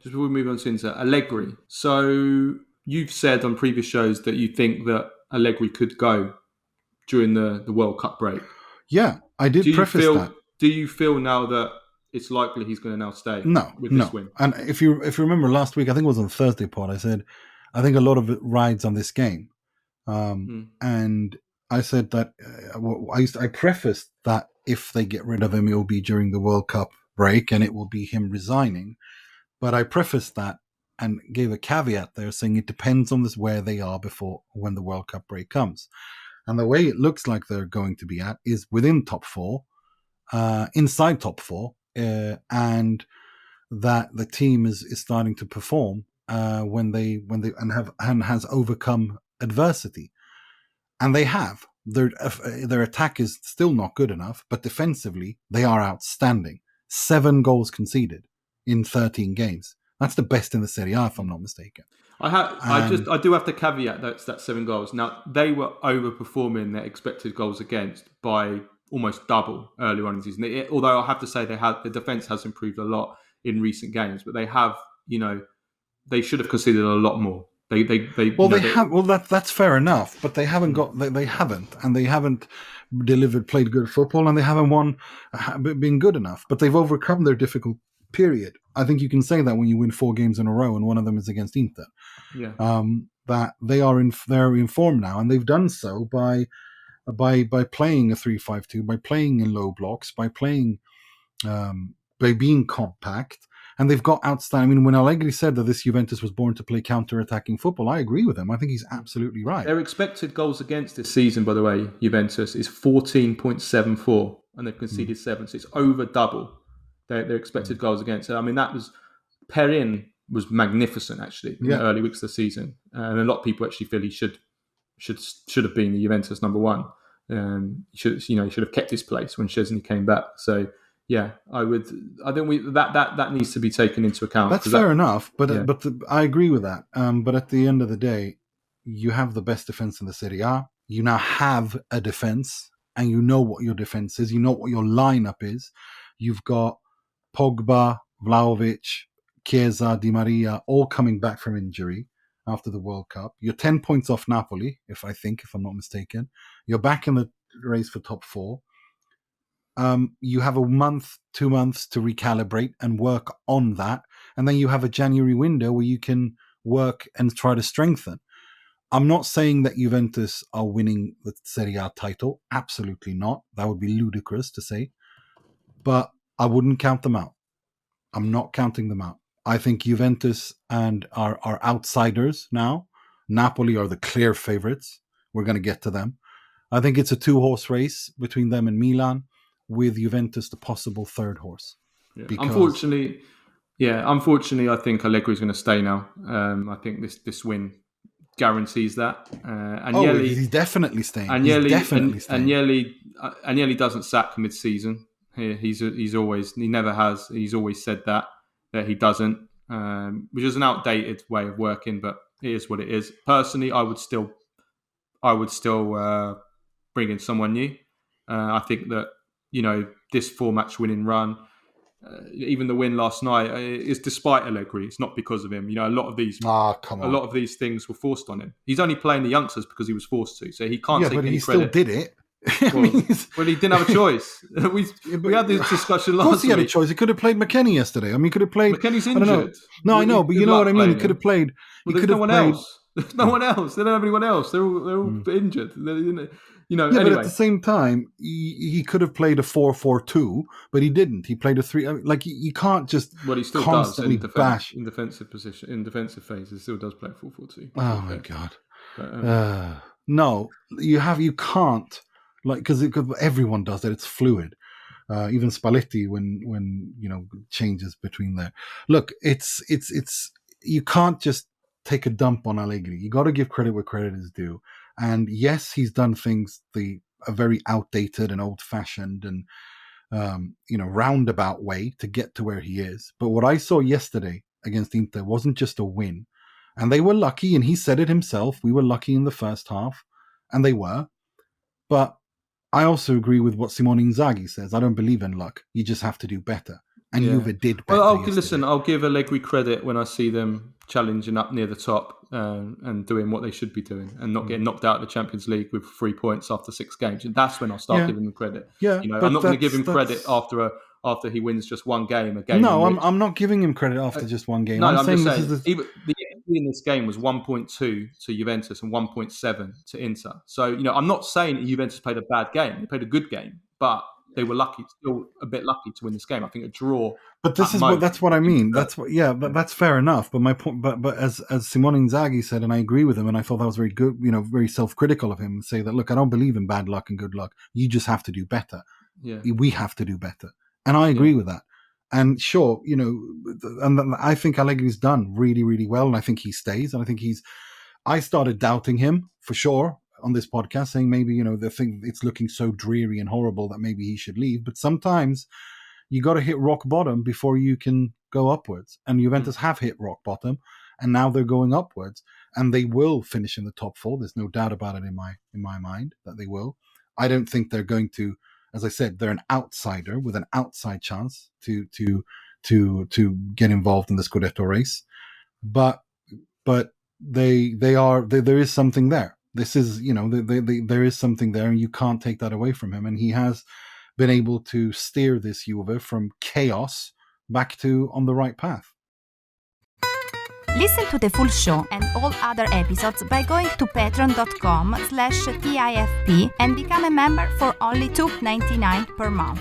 just before we move on to Inter, Allegri. So you've said on previous shows that you think that Allegri could go during the World Cup break. Yeah, I did preface that. Do you feel now that it's likely he's going to now stay with this win? And if you remember last week, I think it was on the Thursday pod, I said, I think a lot of it rides on this game. And I said that I prefaced that if they get rid of him, it will be during the World Cup break and it will be him resigning. But I prefaced that and gave a caveat there saying it depends on where they are when the World Cup break comes. And the way it looks like they're going to be at is within top four, inside top four, and that the team is starting to perform when they has overcome adversity, and they have. Their attack is still not good enough, but defensively they are outstanding. 7 goals conceded in 13 games. That's the best in the Serie A, if I'm not mistaken. I do have to caveat that 7 goals. Now, they were overperforming their expected goals against by almost double earlier on in the season. Although I have to say the defence has improved a lot in recent games, but they have, they should have conceded a lot more. That's fair enough, but they haven't played good football, and they haven't been good enough. But they've overcome their difficult period. I think you can say that when you win 4 games in a row, and one of them is against Inter. Yeah. That they're in form now, and they've done so by playing a 3-5-2, by playing in low blocks, by being compact. And they've got outstanding. I mean, when Allegri said that this Juventus was born to play counter-attacking football, I agree with him. I think he's absolutely right. Their expected goals against this season, by the way, Juventus, is 14.74, and they've conceded 7, so it's over double their expected goals against. I mean, that was Perin was magnificent actually in the early weeks of the season, and a lot of people actually feel he should have been the Juventus number 1. He should have kept his place when Szczesny came back. So. Yeah, I think that needs to be taken into account. That's fair enough, but I agree with that. But at the end of the day, you have the best defense in the Serie A. You now have a defense, and you know what your defense is. You know what your lineup is. You've got Pogba, Vlahovic, Chiesa, Di Maria, all coming back from injury after the World Cup. You're 10 points off Napoli, if I'm not mistaken. You're back in the race for top 4. You have 2 months to recalibrate and work on that. And then you have a January window where you can work and try to strengthen. I'm not saying that Juventus are winning the Serie A title. Absolutely not. That would be ludicrous to say. But I wouldn't count them out. I'm not counting them out. I think Juventus and are outsiders now. Napoli are the clear favorites. We're going to get to them. I think it's a 2-horse race between them and Milan, with Juventus the possible 3rd horse. Yeah. Unfortunately, I think Allegri's going to stay now. I think this win guarantees that. He's definitely staying. Agnelli doesn't sack mid-season. He never has. He's always said that he doesn't, which is an outdated way of working, but it is what it is. Personally, I would still bring in someone new. I think that. This 4-match winning run, even the win last night, is despite Allegri. It's not because of him. A lot of these things were forced on him. He's only playing the youngsters because he was forced to, so he can't take any credit. Still did it. Well, he didn't have a choice. We had this discussion last week. Of course he had a choice. He could have played McKennie yesterday. I mean, he could have played... McKennie's injured. No, I know, but you know what I mean? He could have played... There's no one else. There's no one else. They don't have anyone else. They're all injured. Anyway. But at the same time, he could have played a 4-4-2, but he didn't. He played a 3. Like you can't just he still constantly does bash in defensive position. In defensive phases, he still does play 4-4-2. Oh my god! But, no, you can't because everyone does that. It's fluid. Even Spalletti when changes between there. Look, it's you can't just take a dump on Allegri. You got to give credit where credit is due. And yes, he's done things a very outdated and old-fashioned and roundabout way to get to where he is. But what I saw yesterday against Inter wasn't just a win. And they were lucky, and he said it himself. We were lucky in the first half, and they were. But I also agree with what Simone Inzaghi says. I don't believe in luck. You just have to do better. and Juve did better. Well, I'll give Allegri credit when I see them challenging up near the top and doing what they should be doing, and not getting knocked out of the Champions League with 3 points after 6 games. And that's when I'll start giving them credit. Yeah, I'm not going to give him credit after he wins just one game. No, I'm not giving him credit after just one game. No, I'm just saying the XG in this game was 1.2 to Juventus and 1.7 to Inter. So I'm not saying that Juventus played a bad game; they played a good game, but they were still a bit lucky to win this game. I think a draw. But that's what I mean. That's fair enough. But my point, but as Simone Inzaghi said, and I agree with him, and I thought that was very good. Very self-critical of him, and say that, look, I don't believe in bad luck and good luck. You just have to do better. Yeah, we have to do better, and I agree with that. And sure, and I think Allegri's done really, really well, and I think he stays, and I think I started doubting him for sure on this podcast, saying maybe it's looking so dreary and horrible that maybe he should leave. But sometimes you got to hit rock bottom before you can go upwards, and Juventus have hit rock bottom, and now they're going upwards, and they will finish in the top 4. There's no doubt about it in my mind that they will. I don't think they're going to. As I said, they're an outsider with an outside chance to get involved in the Scudetto race, but they are. There is something there. This is there is something there, and you can't take that away from him. And he has been able to steer this Juve from chaos back to on the right path. Listen to the full show and all other episodes by going to patreon.com/TIFP and become a member for only $2.99 per month.